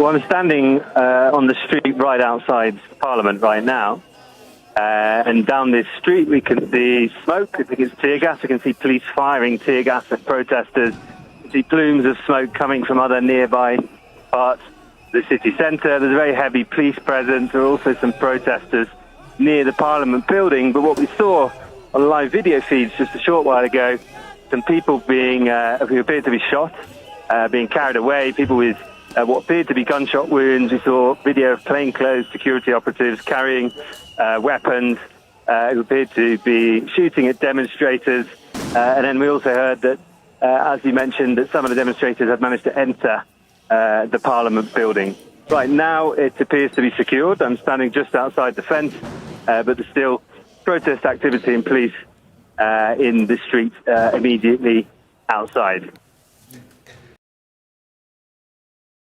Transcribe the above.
Well, I'm standing on the street right outside Parliament right now. And down this street we can see smoke. I think it's tear gas. We can see police firing tear gas at protesters. We see plumes of smoke coming from other nearby parts of the city centre. There's a very heavy police presence. There are also some protesters near the Parliament building. But what we saw on live video feeds just a short while ago, some people who appeared to be shot, being carried away, people with what appeared to be gunshot wounds. We saw video of plainclothes security operatives carrying weapons who appeared to be shooting at demonstrators. And then we also heard that, as you mentioned, that some of the demonstrators had managed to enter the Parliament building. Right now it appears to be secured. I'm standing just outside the fence, but there's still protest activity and police in the street immediately outside.